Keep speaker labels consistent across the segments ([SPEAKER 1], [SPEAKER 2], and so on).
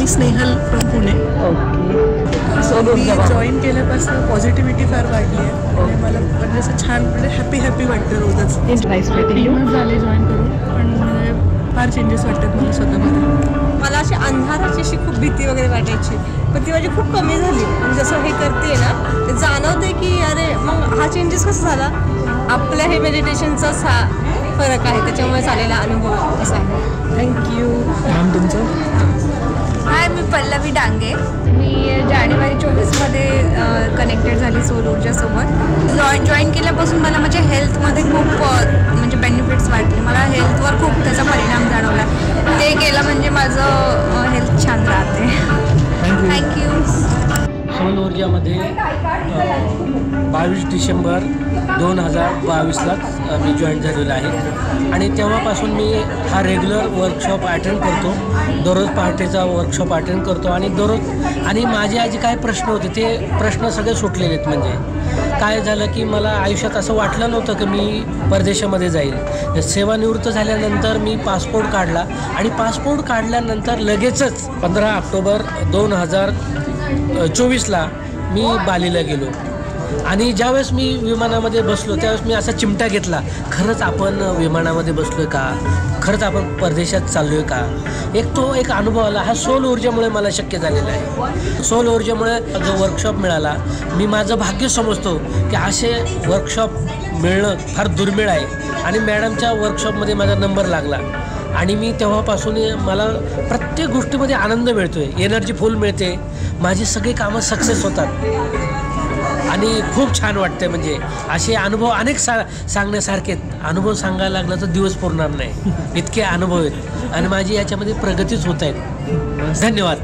[SPEAKER 1] Me Snehal from Pune.
[SPEAKER 2] Okay.
[SPEAKER 1] Me join केल्यापासून positivity फार वाढली आहे आणि मला म्हणजे असं छान म्हणजे हॅपी वाटतं रोजच.
[SPEAKER 2] Nice meeting you.
[SPEAKER 1] झाले जॉईन करून पण म्हणजे फार चेंजेस वाटतात मला स्वतःमध्ये.
[SPEAKER 3] मला अशी अंधाराची अशी खूप भीती वगैरे वाटायची पण ती माझी खूप कमी झाली. जसं हे करते ना ते जाणवते की अरे मग हा चेंजेस कसा झाला आपल्या हे मेडिटेशनचाच हा फरक आहे त्याच्यामुळे झालेला अनुभव असा आहे.
[SPEAKER 1] Thank you ma'am. तुमचं?
[SPEAKER 4] हाय, मी पल्लवी डांगे. मी जानेवारी 24मध्ये कनेक्टेड झाली सोल ऊर्जासोबत. जॉईन केल्यापासून मला माझ्या हेल्थमध्ये खूप म्हणजे बेनिफिट्स वाटले. मला हेल्थवर खूप त्याचा परिणाम जाणवला. ते केलं म्हणजे माझं हेल्थ छान राहते. थँक्यू.
[SPEAKER 5] सोल ऊर्जामध्ये 22 डिसेंबर 2022ला मी जॉईन झालेलो आहे आणि तेव्हापासून मी हा रेग्युलर वर्कशॉप अटेंड करतो. दररोज पहाटेचा वर्कशॉप अटेंड करतो आणि दररोज आणि माझे जे काही प्रश्न होते ते प्रश्न सगळे सुटलेले आहेत. म्हणजे काय झालं की मला आयुष्यात असं वाटलं नव्हतं की मी परदेशामध्ये जाईल. सेवानिवृत्त झाल्यानंतर मी पासपोर्ट काढला आणि पासपोर्ट काढल्यानंतर लगेचच 15 ऑक्टोबर 2024ला मी बालीला गेलो आणि ज्यावेळेस मी विमानामध्ये बसलो त्यावेळेस मी असा चिमटा घेतला, खरंच आपण विमानामध्ये बसलो आहे का, खरंच आपण परदेशात चाललो आहे का. एक अनुभव आला. हा सोल ऊर्जेमुळे मला शक्य झालेला आहे. सोल ऊर्जेमुळे जो वर्कशॉप मिळाला मी माझं भाग्य समजतो की असे वर्कशॉप मिळणं फार दुर्मिळ आहे आणि मॅडमच्या वर्कशॉपमध्ये माझा नंबर लागला आणि मी तेव्हापासून मला प्रत्येक गोष्टीमध्ये आनंद मिळतो आहे, एनर्जी फुल मिळते, माझी सगळी कामं सक्सेस होतात आणि खूप छान वाटतं. म्हणजे असे अनुभव अनेक सांगण्यासारखे अनुभव सांगायला लागला तर दिवस पुरणार नाही, इतके अनुभव आहेत आणि माझी याच्यामध्ये प्रगतीच होत आहेत. धन्यवाद.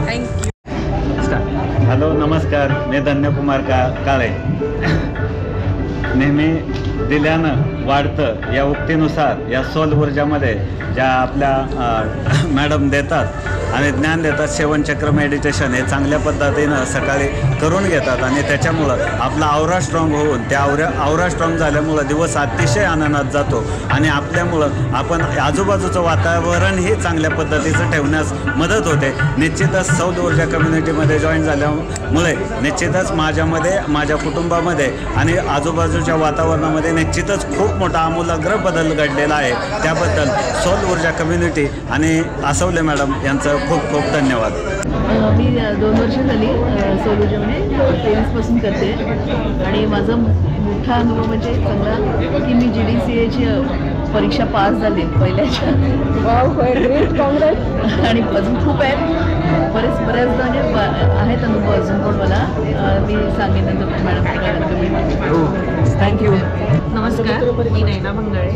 [SPEAKER 3] थँक्यू.
[SPEAKER 6] हॅलो, नमस्कार. मी धन्यकुमार काळे. नेहमी दिल्यानं वाढतं या उक्तीनुसार या सोल ऊर्जामध्ये ज्या आपल्या मॅडम देतात आणि ज्ञान देतात, सेवनचक्र मेडिटेशन हे चांगल्या पद्धतीनं सकाळी करून घेतात आणि त्याच्यामुळं आपला आवरा स्ट्रॉंग होऊन त्या आवरा स्ट्रॉंग झाल्यामुळं दिवस अतिशय आनंदात जातो आणि आपल्यामुळं आपण आजूबाजूचं वातावरणही चांगल्या पद्धतीचं ठेवण्यास मदत होते. निश्चितच सौर ऊर्जा कम्युनिटीमध्ये जॉईन झाल्यामुळे निश्चितच माझ्यामध्ये, माझ्या कुटुंबामध्ये आणि आजूबाजूच्या वातावरणामध्ये निश्चितच खूप मोठा आमूलाग्र बदल घडलेला आहे. त्याबद्दल सौर ऊर्जा कम्युनिटी आणि आसवले मॅडम यांचं खूप खूप धन्यवाद.
[SPEAKER 2] मी 2 वर्ष झाली सोल ऊर्जामध्ये टेनिसपासून करते आणि माझा मोठा अनुभव म्हणजे चांगला की मी GDCAची परीक्षा पास झाली पहिल्याच्या. काँग्रेस. आणि अजून खूप आहेत, बऱ्याचदा म्हणजे आहेत अनुभव अजून पण मला मी सांगेन नंतर मॅडम.
[SPEAKER 5] थँक्यू.
[SPEAKER 7] नमस्कार, मी नैना मंगळे.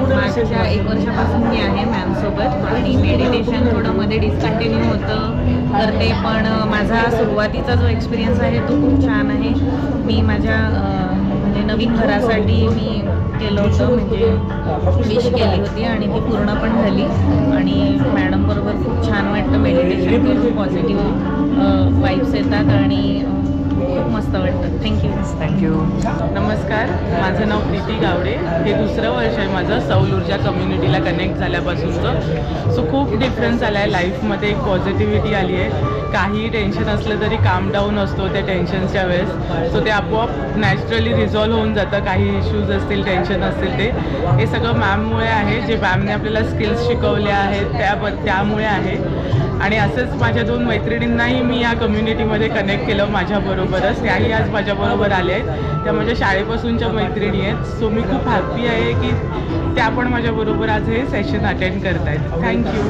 [SPEAKER 7] मागच्या 1 वर्षापासून मी आहे मॅमसोबत आणि मेडिटेशन थोडं मध्ये डिस्कंटिन्यू होतं करते पण माझा सुरुवातीचा जो एक्सपिरियन्स आहे तो खूप छान आहे. मी माझ्या म्हणजे नवीन घरासाठी मी केलं होतं, म्हणजे विश केली होती आणि ती पूर्ण पण झाली आणि मॅडमबरोबर खूप छान वाटतं मेडिटेशन करून. पॉझिटिव्ह वाईब्स येतात आणि खूप मस्त वाटतं. थँक्यू.
[SPEAKER 8] नमस्कार, माझं नाव प्रीती गावडे. हे 2रं वर्ष आहे माझं सौर ऊर्जा कम्युनिटीला कनेक्ट झाल्यापासूनचं. सो खूप डिफरन्स आला आहे लाईफमध्ये, एक पॉझिटिव्हिटी आली आहे. काही टेन्शन असलं तरी काम डाऊन असतो त्या टेन्शनच्या वेळेस, सो ते आपोआप नॅचरली रिझॉल्व्ह होऊन जातं. काही इश्यूज असतील, टेन्शन असतील, ते हे सगळं मॅममुळे आहे. जे मॅमने आपल्याला स्किल्स शिकवल्या आहेत त्यामुळे आहे. आणि असंच माझ्या 2 मैत्रिणींनाही मी या कम्युनिटीमध्ये कनेक्ट केलं माझ्याबरोबरच. त्याही आज माझ्याबरोबर आल्या आहेत. त्या माझ्या शाळेपासूनच्या मैत्रिणी आहेत. सो मी खूप हॅप्पी आहे की त्या पण माझ्याबरोबर आज हे सेशन अटेंड करत आहेत. थँक्यू.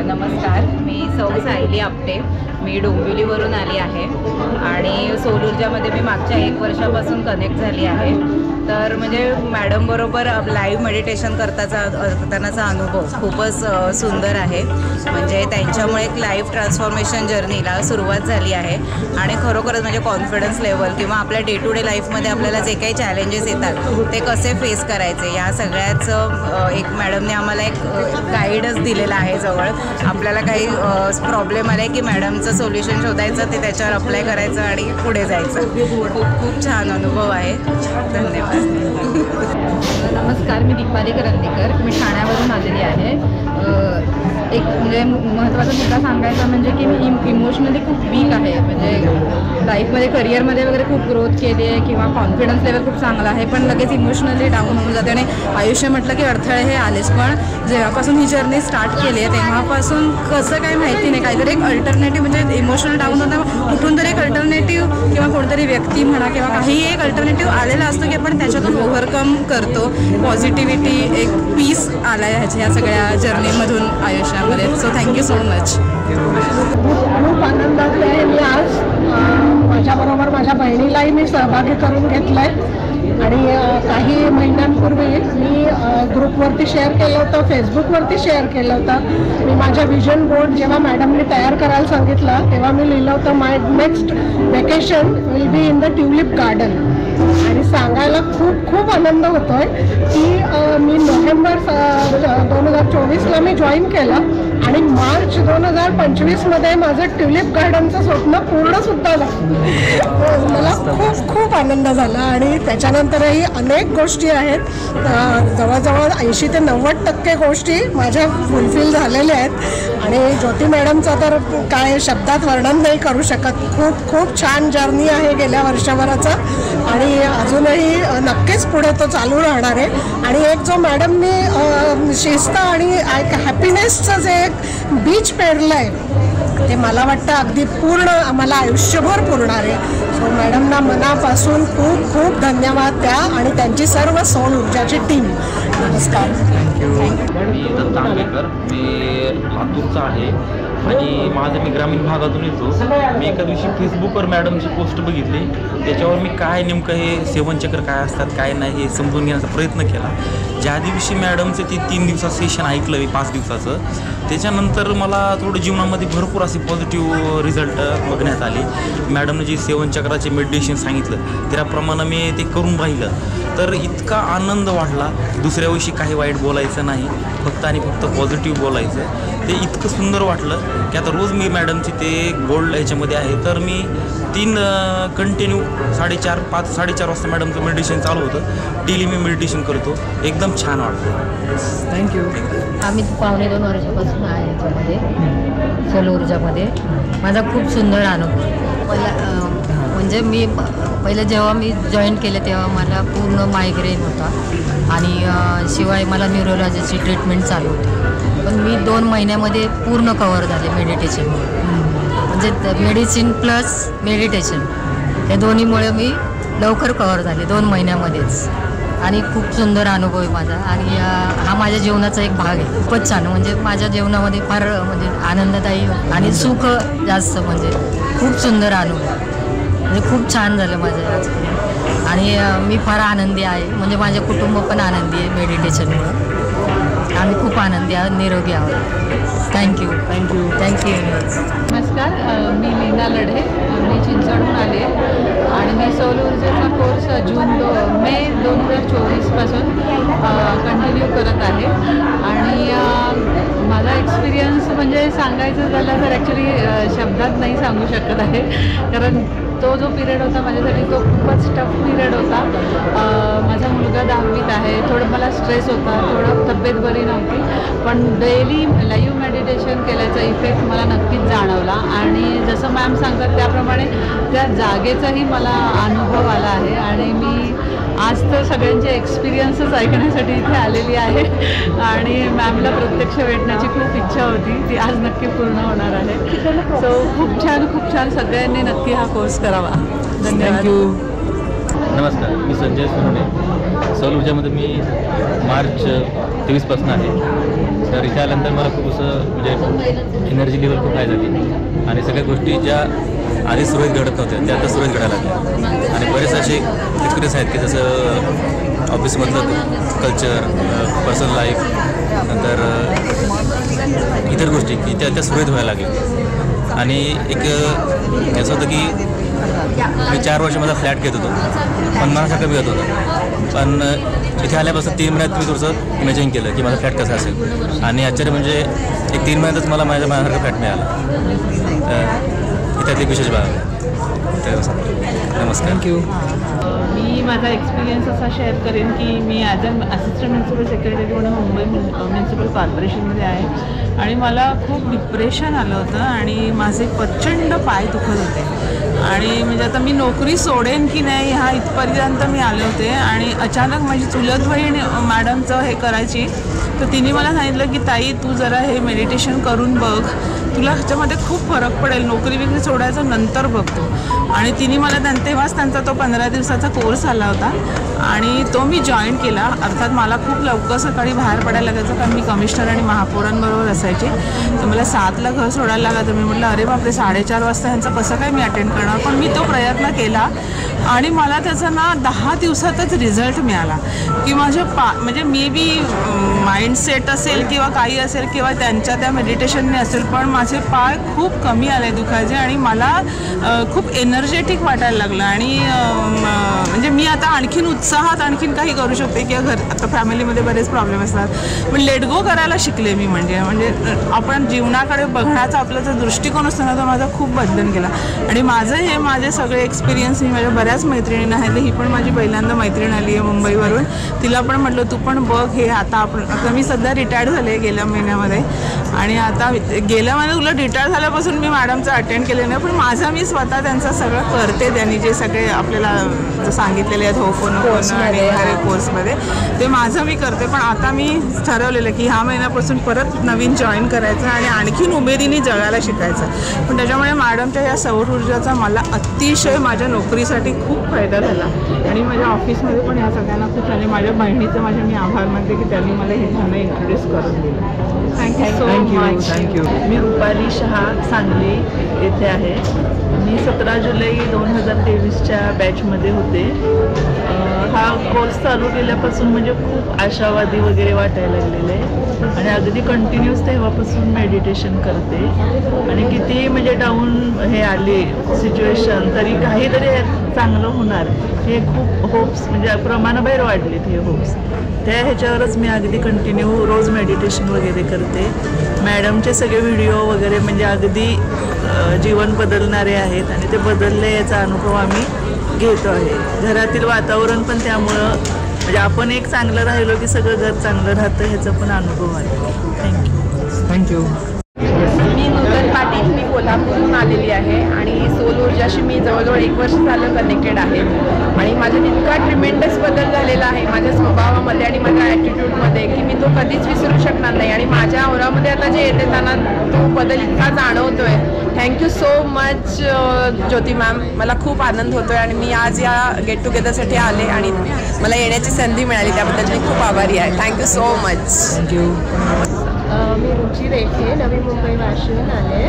[SPEAKER 9] नमस्कार, मी सौ सायली आपटे. मी डोंबिवलीवरून आली आहे आणि सोल ऊर्जामध्ये मी मागच्या 1 वर्षापासून कनेक्ट झाली आहे. तर म्हणजे मॅडमबरोबर लाईव्ह मेडिटेशन करतानाचा अनुभव खूपच सुंदर आहे. म्हणजे त्यांच्यामुळे एक लाईफ ट्रान्सफॉर्मेशन जर्नीला सुरुवात झाली आहे आणि खरोखरच म्हणजे कॉन्फिडन्स लेवल किंवा आपल्या डे टू डे लाईफमध्ये आपल्याला जे काही चॅलेंजेस येतात ते कसे फेस करायचे या सगळ्याचं एक मॅडमने आम्हाला एक गाईडच दिलेला आहे जवळ. आपल्याला काही प्रॉब्लेम आले की मॅडमचं सोल्युशन शोधायचं, ते त्याच्यावर अप्लाय करायचं आणि पुढे जायचं. खूप खूप छान अनुभव आहे. धन्यवाद.
[SPEAKER 2] नमस्कार, मी दीपाली करंदीकर. मी ठाण्यावरून आलेली आहे. एक म्हणजे महत्त्वाचा मुद्दा सांगायचा म्हणजे की मी इमोशनली खूप वीक आहे. म्हणजे लाईफमध्ये करिअरमध्ये वगैरे खूप ग्रोथ केली आहे किंवा कॉन्फिडन्स लेवल खूप चांगला आहे, पण लगेच इमोशनली डाऊन होऊन जाते. आणि आयुष्य म्हटलं की अडथळे हे आलेच, पण जेव्हापासून ही जर्नी स्टार्ट केली आहे तेव्हापासून कसं काय माहिती नाही, काहीतरी एक अल्टरनेटिव्ह म्हणजे इमोशनल डाऊन होता कुठून तरी एक अल्टरनेटिव्ह किंवा कोणतरी व्यक्ती म्हणा किंवा काही एक अल्टरनेटिव्ह आलेला असतो की आपण त्याच्यातून ओव्हरकम करतो. पॉझिटिव्हिटी, एक पीस आला आहे ह्या सगळ्या जर्नीमधून आयुष्यामध्ये. So thank you so much.
[SPEAKER 10] खूप आनंदात आहे मी आज. माझ्याबरोबर माझ्या बहिणीलाही मी सहभागी करून घेतलं आहे. आणि काही महिन्यांपूर्वी मी ग्रुपवरती शेअर केलं होतं, फेसबुकवरती शेअर केलं होतं. मी माझ्या विजन बोर्ड जेव्हा मॅडमनी तयार करायला सांगितलं तेव्हा मी लिहिलं होतं my next vacation will be in the tulip garden. आणि सांगायला खूप खूप आनंद होतो आहे की मी नोव्हेंबर 2024ला मी जॉईन केलं आणि मार्च 2025मध्ये माझं ट्युलिप गार्डनचं स्वप्न पूर्णसुद्धा झालं. मला खूप खूप आनंद झाला. आणि त्याच्यानंतरही अनेक गोष्टी आहेत, जवळजवळ 80 ते 90% गोष्टी माझ्या फुलफिल झालेल्या आहेत. आणि ज्योती मॅडमचा तर काय शब्दात वर्णन नाही करू शकत. खूप खूप छान जर्नी आहे गेल्या वर्षभराचं आणि अजूनही नक्कीच पुढे तो चालू राहणार आहे. आणि एक जो मॅडमनी शिस्त आणि एक हॅपीनेसचं जे एक बीज पेरलं आहे ते मला वाटतं अगदी पूर्ण आम्हाला आयुष्यभर पुरणार आहे. सो मॅडमना मनापासून खूप खूप धन्यवाद द्या आणि त्यांची सर्व सौर ऊर्जाची टीम. नमस्कार.
[SPEAKER 11] मी दत्त आंबेकर, मी लातूरचा आहे आणि मी ग्रामीण भागातून येतो. मी एका दिवशी फेसबुकवर मॅडमची पोस्ट बघितली, त्याच्यावर मी काय नेमकं हे सेवनचक्र काय असतात काय नाही हे समजून घेण्याचा प्रयत्न केला. ज्या दिवशी मॅडमचे ते 3 दिवसाचं सेशन ऐकलं मी 5 दिवसाचं, त्याच्यानंतर मला थोडं जीवनामध्ये भरपूर असे पॉझिटिव्ह रिझल्ट बघण्यात आले. मॅडमने जे सेवनचक्राचे मेडिटेशन सांगितलं त्याप्रमाणे मी ते करून राहिलं तर इतका आनंद वाटला. दुसऱ्या दिवशी काही वाईट बोलायचं नाही, फक्त आणि फक्त पॉझिटिव्ह बोलायचं. ते इतकं सुंदर वाटलं की आता रोज मी मॅडमची ते गोल्ड ह्याच्यामध्ये आहे तर मी 3 कंटिन्यू 4:30 वाजता मॅडमचं मेडिटेशन चालू होतं. डेली मी मेडिटेशन करतो. एकदम छान वाटतं.
[SPEAKER 2] थँक्यू. आम्ही 2.5 वर्षापासून आहे याच्यामध्ये सौर ऊर्जामध्ये. माझा खूप सुंदर अनुभव. म्हणजे मी जेव्हा मी जॉईन केले तेव्हा मला पूर्ण मायग्रेन होता आणि शिवाय मला न्यूरोलॉजीची ट्रीटमेंट चालू होती. पण मी 2 महिन्यामध्ये पूर्ण कव्हर झाले मेडिटेशन. म्हणजे मेडिसिन प्लस मेडिटेशन हे दोन्हीमुळे मी लवकर कव्हर झाले 2 महिन्यामध्येच. आणि खूप सुंदर अनुभव आहे माझा आणि हा माझ्या जीवनाचा एक भाग आहे. खूपच छान. म्हणजे माझ्या जीवनामध्ये फार म्हणजे आनंददायी आणि सुख जास्त म्हणजे खूप सुंदर अनुभव. म्हणजे खूप छान झालं माझं आजपर्यंत आणि मी फार आनंदी आहे. म्हणजे माझे कुटुंब पण आनंदी आहे मेडिटेशनमुळे. आम्ही खूप आनंदी आहोत, निरोगी आहोत. थँक्यू.
[SPEAKER 12] नमस्कार, मी लीना लढे. मी चिंचवडून आले आणि मी सौर ऊर्जेचा कोर्स मे 2024पासून कंटिन्यू करत आहे. आणि माझा एक्सपिरियन्स म्हणजे सांगायचं झालं तर ॲक्च्युली शब्दात नाही सांगू शकत आहे, कारण तो जो पिरियड होता माझ्यासाठी तो खूपच टफ पिरियड होता. माझा मुलगा 10वीत आहे, थोडं मला स्ट्रेस होता, थोडं तब्येत बरी नव्हती, पण डेली लाईव्ह मेडिटेशन केल्याचा इफेक्ट मला नक्कीच जाणवला. आणि जसं मॅम सांगतात त्याप्रमाणे त्या जागेचाही मला अनुभव आला आहे. आणि मी आज तर सगळ्यांचे एक्सपिरियन्सच ऐकण्यासाठी इथे आलेली आहे आणि मॅमला प्रत्यक्ष भेटण्याची खूप इच्छा होती, ती आज नक्की पूर्ण होणार आहे. सो खूप छान सगळ्यांनी नक्की हा कोर्स करावा. धन्यवाद.
[SPEAKER 11] नमस्कार, मी संजय सोनवणे. सौर ऊर्जामध्ये मी मार्च 23पासून आहे. तर इथे आल्यानंतर मला खूप असं म्हणजे एनर्जी लेवल खूप हाय झाली आणि सगळ्या गोष्टी ज्या आधी सुरळीत घडत नव्हत्या त्या आता सुरळीत घडायला लागल्या. आणि बरेच असे एक्सपिरियन्स आहेत की जसं ऑफिसमधलं कल्चर, पर्सनल लाईफ, नंतर इतर गोष्टी की त्या सुरळीत व्हायला लागल्या. आणि एक असं होतं की मी 4 वर्ष माझा फ्लॅट घेत होतो पण मनासारखं बी घेत होतं. पण इथे आल्यापासून 3 महिन्यात मी थोडंसं इमॅजिन केलं की माझा फ्लॅट कसा असेल आणि आश्चर्य म्हणजे एक 3 महिन्यातच मला माझ्या मनासारखा फ्लॅट मिळाला. त्यातली विशेष बाब. नमस्कार.
[SPEAKER 12] मी
[SPEAKER 7] मी माझा एक्सपिरियन्स असा शेअर करेन की मी as a assistant municipal secretary म्हणून मुंबई म्युन्सिपल कॉर्पोरेशनमध्ये आहे आणि मला खूप डिप्रेशन आलं होतं आणि माझे प्रचंड पाय दुखत होते आणि म्हणजे आता मी नोकरी सोडेन की नाही ह्या इथपर्यंत मी आले होते आणि अचानक माझी चुलत बहीण मॅडमचं हे करायची तर तिने मला सांगितलं की ताई तू जरा हे मेडिटेशन करून बघ तुला ह्याच्यामध्ये खूप फरक पडेल नोकरी बिकरी सोडायचं नंतर बघतो आणि तिने मला तेव्हाच त्यांचा तो 15 दिवसाचा कोर्स आला होता आणि तो मी जॉईन केला अर्थात मला खूप लवकर सकाळी बाहेर पडायला लागायचं कारण मी कमिशनर आणि महापौरांबरोबर असायचे तर मला 7ला घर सोडायला लागायचं मी म्हटलं अरे बापरे 4:30 वाजता ह्यांचं कसं काय मी अटेंड करणार पण मी तो प्रयत्न केला आणि मला त्याचा ना 10 दिवसातच रिझल्ट मिळाला की माझ्या म्हणजे मे बी माइंडसेट असेल किंवा काही असेल किंवा त्यांच्या त्या मेडिटेशनने असेल पण माझे पाय खूप कमी आले दुखायचे आणि मला खूप एनर्जेटिक वाटायला लागलं आणि म्हणजे मी आता आणखीन उत्साहात आणखीन काही करू शकते किंवा आता फॅमिलीमध्ये बरेच प्रॉब्लेम असतात पण लेट गो करायला शिकले मी म्हणजे आपण जीवनाकडे बघण्याचा आपला जो दृष्टिकोन असतो ना तो माझा खूप बदलून गेला आणि माझे सगळे एक्सपिरियन्स मी माझ्या बऱ्याच मैत्रिणींना आहेत ही पण माझी पहिल्यांदा मैत्रीण आली आहे मुंबईवरून तिला पण म्हटलं तू पण बघ हे आता मी सध्या रिटायर्ड झाले गेल्या महिन्यामध्ये आणि आता गेल्या महिन्यात उलट रिटायर झाल्यापासून मी मॅडमचं अटेंड केलं नाही पण माझा मी स्वतः त्यांचं सगळं करते त्यांनी जे सगळे आपल्याला सांगितलेले आहेत वगैरे कोर्समध्ये ते माझं मी करते पण आता मी ठरवलेलं की ह्या महिन्यापासून परत नवीन जॉईन करायचं आणि आणखीन उमेदीने जगायला शिकायचं पण त्याच्यामुळे मॅडमच्या या सौर ऊर्जाचा मला अतिशय माझ्या नोकरीसाठी खूप फायदा झाला आणि माझ्या ऑफिसमध्ये पण या सगळ्यांना खूप झाले माझ्या बहिणीचं मी आभार मानते की त्यांनी मला हे त्यांना इंट्रोड्यूस करून दिलं थँक्यू
[SPEAKER 2] मी रुपाली शहा सांगली येथे आहे मी 17 जुलै 2023च्या बॅचमध्ये होते हा कोर्स चालू केल्यापासून म्हणजे खूप आशावादी वगैरे वाटायला लागलेले आहे आणि अगदी कंटिन्यूस तेव्हापासून मेडिटेशन करते आणि किती म्हणजे डाऊन हे आले सिच्युएशन तरी काहीतरी चांगलं होणार हे खूप होप्स म्हणजे प्रमाणाबाहेर वाढलेत हे होप्स त्या ह्याच्यावरच मी अगदी कंटिन्यू रोज मेडिटेशन वगैरे करते मॅडमचे सगळे व्हिडिओ वगैरे म्हणजे अगदी जीवन बदलणारे आहेत आणि ते बदलले याचा अनुभव आम्ही घेतो आहे घरातील वातावरण पण त्यामुळं म्हणजे आपण एक चांगलं राहिलो की सगळं घर चांगलं राहतं ह्याचा पण अनुभव आहे थँक्यू
[SPEAKER 13] मी नूतन पाटील मी कोल्हापूरहून आलेली आहे आणि सोल ऊर्जाशी मी जवळजवळ 1 वर्ष झालं कनेक्टेड आहे आणि माझ्या इतका ट्रिमेंडस बदल झालेला आहे माझ्या स्वभावामध्ये आणि माझ्या ॲटिट्यूडमध्ये की मी तो कधीच विसरू शकणार नाही आणि माझ्या औरामध्ये आता जे येते त्यांना तो बदल इतका जाणवतोय थँक्यू सो मच ज्योती मॅम मला खूप आनंद होतोय आणि मी आज या गेट टुगेदरसाठी आले आणि मला येण्याची संधी मिळाली त्याबद्दल मी खूप आभारी आहे थँक्यू सो मच
[SPEAKER 2] थँक्यू
[SPEAKER 10] मी रुची रेखे नवी मुंबई वाशीहून आले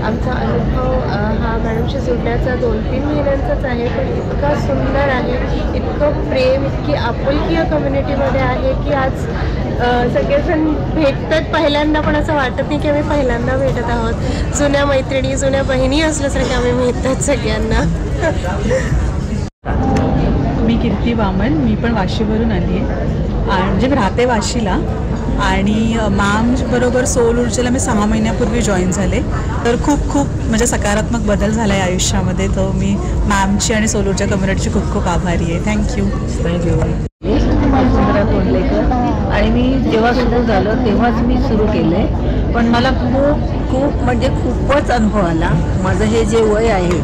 [SPEAKER 10] आमचा अनुभव हा मॅडमशी जुळण्याचा 2-3 महिन्यांचाच आहे पण इतका सुंदर आहे इतकं प्रेम इतकी आपुलकी या कम्युनिटीमध्ये आहे की आज सगळेजण भेटतात पहिल्यांदा पण असं वाटत नाही की आम्ही पहिल्यांदा भेटत आहोत जुन्या मैत्रिणी जुन्या बहिणी असल्यासारखे आम्ही भेटतात सगळ्यांना
[SPEAKER 14] मी कीर्ती वामन मी पण वाशीवरून आली आहे म्हणजे मी राहते वाशीला आणि मॅम बरोबर सोल ऊर्जेला मी 6 महिन्यापूर्वी जॉईन झाले तर खूप म्हणजे सकारात्मक बदल झाला आहे आयुष्यामध्ये तर मी मॅमची आणि सोल ऊर्जा कम्युनिटीची खूप आभारी आहे थँक्यू
[SPEAKER 2] आणि मी जेव्हा सुरू झालं तेव्हाच मी सुरू केलं आहे पण मला खूप म्हणजे खूपच अनुभव आला माझं हे जे वय आहे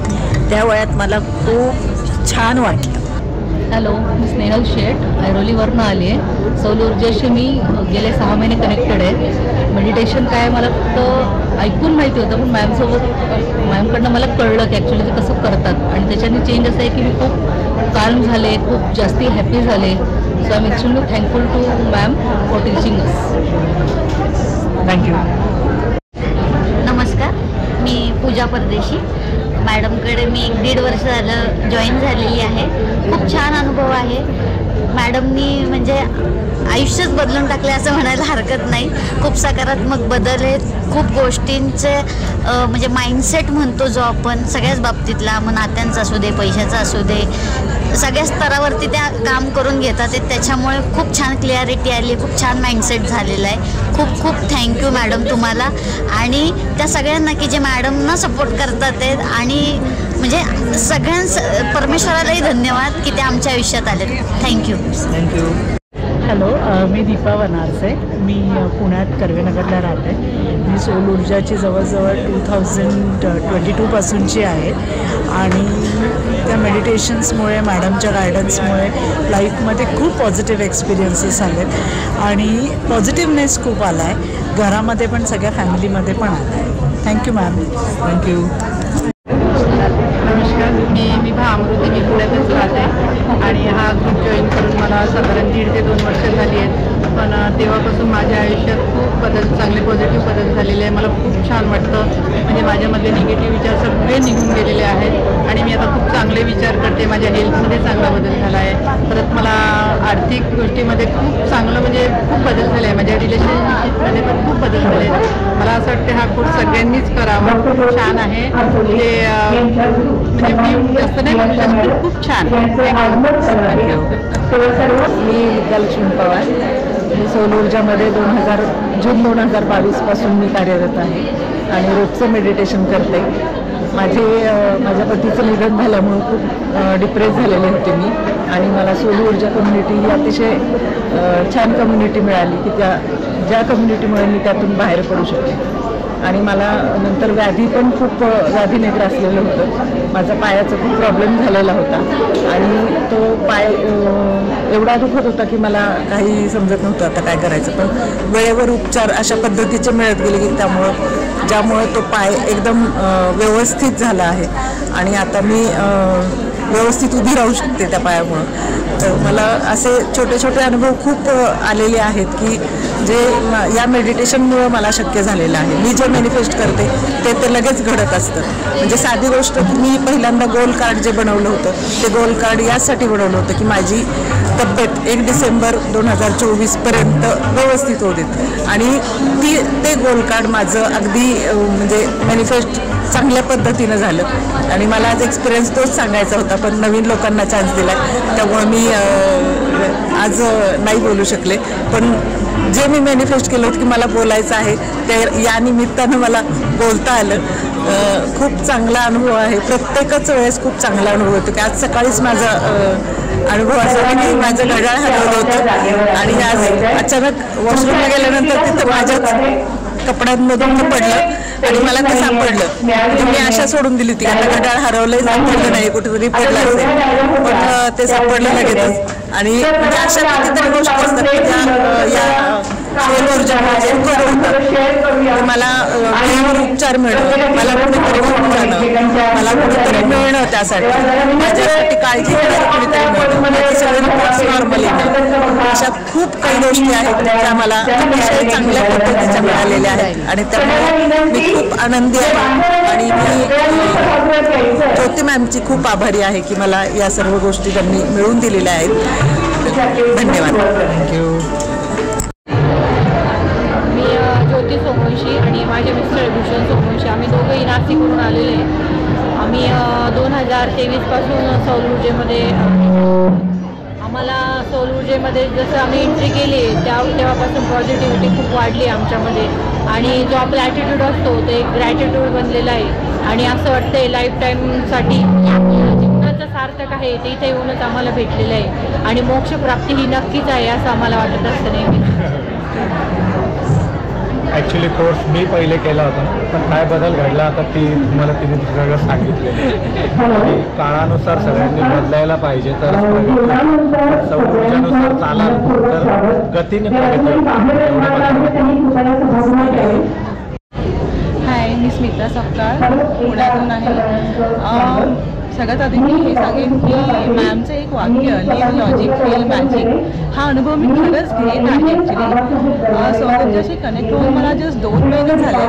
[SPEAKER 2] त्या वयात मला खूप छान वाटलं
[SPEAKER 15] हॅलो मी स्नेहल शेठ ऐरोलीवरनं आली आहे सौर ऊर्जेशी मी गेले 6 महिने कनेक्टेड आहे मेडिटेशन काय मला फक्त ऐकून माहिती होतं पण मॅमकडनं मला कळलं की ॲक्च्युली ते कसं करतात आणि त्याच्याने चेंज असं आहे की मी खूप काल्म झाले खूप जास्ती हॅपी झाले so I am actually thankful to ma'am for teaching us
[SPEAKER 2] thank you
[SPEAKER 16] नमस्कार मी पूजा परदेशी मॅडमकडे मी 1-1.5 वर्ष झालं जॉईन झालेली आहे खूप छान अनुभव आहे मॅडमनी म्हणजे आयुष्यच बदलून टाकले असं म्हणायला हरकत नाही खूप सकारात्मक बदल आहेत खूप गोष्टींचे म्हणजे माइंडसेट म्हणतो जो आपण सगळ्याच बाबतीतला मग नात्यांचा असू दे पैशाचा असू दे सगळ्या स्तरावरती त्या काम करून घेतात त्याच्यामुळे खूप छान क्लिअरिटी आली खूप छान माइंडसेट झालेला आहे खूप थँक्यू मॅडम तुम्हाला आणि त्या सगळ्यांना की जे मॅडमना सपोर्ट करतात आहेत आणि म्हणजे परमेश्वरालाही धन्यवाद की ते आमच्या आयुष्यात आले. थँक्यू.
[SPEAKER 17] हॅलो, मी दीपा वनारसे. मी पुण्यात कर्वेनगरला राहते. मी सोल ऊर्जाची जवळजवळ 2022 पासूनची आहे आणि त्या मेडिटेशन्समुळे मॅडमच्या गायडन्समुळे लाईफमध्ये खूप पॉझिटिव्ह एक्सपिरियन्सेस आलेत आणि पॉझिटिव्हनेस खूप आला आहे. घरामध्ये पण सगळ्या फॅमिलीमध्ये पण आला आहे. Thank you ma'am.
[SPEAKER 5] थँक्यू.
[SPEAKER 12] नमस्कार, मी अमृती. मी पुण्यातच राहते आणि हा ग्रुप जॉईन करून मला साधारण 1.5 ते 2 वर्ष झाली आहेत. पण तेव्हापासून माझ्या आयुष्यात खूप चांगले पॉझिटिव्ह बदल झालेले आहे. मला खूप छान वाटतं. म्हणजे माझ्यामधले निगेटिव्ह विचार सगळे निघून गेलेले आहेत आणि मी आता खूप चांगले विचार करते. माझ्या हेल्थमध्ये चांगला बदल झाला आहे. परत मला आर्थिक गोष्टीमध्ये खूप चांगलं म्हणजे खूप बदल झाले आहे. माझ्या रिलेशनशिपमध्ये पण खूप बदल झाले आहेत. मला असं वाटतं हा कोर्स सगळ्यांनीच करावा. खूप छान आहे. ते म्हणजे मी जास्त नाही म्हणू शकत, खूप छान.
[SPEAKER 17] मी विद्यालक्ष्मी पवार. मी सोल ऊर्जामध्ये जून 2022 पासून मी कार्यरत आहे आणि रोजचं मेडिटेशन करते. माझ्या पतीचं निधन झाल्यामुळं खूप डिप्रेस झालेले होते मी आणि मला सोल ऊर्जा कम्युनिटी ही अतिशय छान कम्युनिटी मिळाली की ज्या कम्युनिटीमुळे मी त्यातून बाहेर पडू शकते. आणि मला नंतर व्याधीने ग्रासलेलं होतं. माझा पायाचा खूप प्रॉब्लेम झालेला होता आणि तो पाय एवढा दुखत होता की मला काही समजत नव्हतं आता काय करायचं. पण वेळेवर उपचार अशा पद्धतीचे मिळत गेले की ज्यामुळे तो पाय एकदम व्यवस्थित झाला आहे आणि आता मी व्यवस्थित उभी राहू शकते त्या पायामुळं. तर मला असे छोटे छोटे अनुभव खूप आलेले आहेत की जे या मेडिटेशनमुळं मला शक्य झालेलं आहे. मी जे मॅनिफेस्ट करते ते लगेच घडत असतं. म्हणजे साधी गोष्ट, मी पहिल्यांदा गोल कार्ड जे बनवलं होतं ते गोल कार्ड यासाठी बनवलं होतं की माझी तब्येत 1 डिसेंबर 2024 पर्यंत व्यवस्थित होऊ देत आणि ते गोल कार्ड माझं अगदी म्हणजे मॅनिफेस्ट चांगल्या पद्धतीनं झालं आणि मला आज एक्सपिरियन्स तोच सांगायचा होता पण नवीन लोकांना चान्स दिला त्यामुळे मी आज नाही बोलू शकले. पण जे मी मॅनिफेस्ट केलं होतं की मला बोलायचं आहे ते या निमित्तानं मला बोलता आलं. खूप चांगला अनुभव आहे. प्रत्येकच वेळेस खूप चांगला अनुभव होतो की आज सकाळीच माझा अनुभव असा की माझं घड्याळ हरवलं होतं आणि आज अचानक वॉशरूमला गेल्यानंतर तिथं माझ्याच कपड्यांमधून ते पडलं आणि मला ते सापडलं. मी आशा सोडून दिली होती आता घड्याळ हरवलंय, सापडलं नाही, कुठेतरी पडलं असेल पण ते सापडलं लगेचच. आणि म्हणजे अशा कितीतरी गोष्टी असतात या सोल ऊर्जामध्ये मला वेळेवर उपचार मिळणं, मला कुठेतरी होऊन जाणं, मला कुठेतरी मिळणं, त्यासाठी माझ्यासाठी काळजी घेणारी कुठेतरी मिळणं, माझे सगळे रिपोर्ट्स नॉर्मल येणं, अशा खूप काही गोष्टी आहेत ज्या मला अतिशय चांगल्या पद्धतीच्या मिळालेल्या आहेत आणि त्यामुळे मी खूप आनंदी आहे आणि मी ज्योती मॅमची खूप आभारी आहे की मला या सर्व गोष्टी त्यांनी मिळवून दिलेल्या आहेत. धन्यवाद. थँक्यू.
[SPEAKER 12] मी ज्योती सोमवंशी आणि माझे मिस्टर भूषण सोमवंशी. आम्ही दोघंही नाशिकवरून आलेले आहे. आम्ही 2023 पासून सौर ऊर्जेमध्ये आम्हाला सौर ऊर्जेमध्ये जसं आम्ही एंट्री केली तेव्हापासून पॉझिटिव्हिटी खूप वाढली आमच्यामध्ये आणि जो आपला ॲटिट्यूड असतो ते एक ग्रॅटिट्यूड बनलेला आहे आणि असं वाटतंय लाईफ टाईमसाठी जीवनाचं सार्थक आहे ते इथे येऊनच आम्हाला भेटलेलं आहे आणि मोक्षप्राप्ती ही नक्कीच आहे असं आम्हाला वाटत असतं नेहमी.
[SPEAKER 18] ॲक्च्युली कोर्स मी पहिले केला होता पण काय बदल घडला आता तुम्हाला तिने सगळं सांगितलेलं आणि काळानुसार सगळ्यांनी बदलायला पाहिजे तर सौर ऊर्जेनुसार चालाल तर गतीने प्रगती.
[SPEAKER 12] हाय, मी स्मिता सपकाळ पुण्यातून आहे. सगळ्यात आधी मी हे सांगेन की मॅमचं एक वाक्य लिव्ह लॉजिक फील मॅजिक हा अनुभव मी खरंच घेत आहे. ॲक्च्युली सौर ऊर्जाशी कनेक्ट होऊन मला जस्ट 2 महिने झाले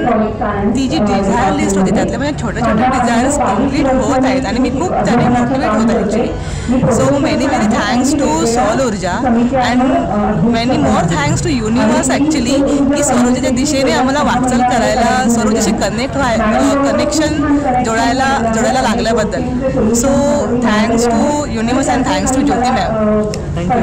[SPEAKER 12] पण ती जी डिझायर लिस्ट होती त्यातल्या माझ्या छोट्या छोट्या डिझायर्स कम्प्लीट होत आहेत आणि मी खूप त्याने मोटिवेट होत आहे actually. So many thanks to सौर ऊर्जा and many more thanks to universe actually की सौर ऊर्जेच्या दिशेने आम्हाला वाटचाल करायला सौर ऊर्जेशी कनेक्शन जोडायला लागल्याबद्दल. So thanks to universe and thanks to Jyoti ma'am. Thank you.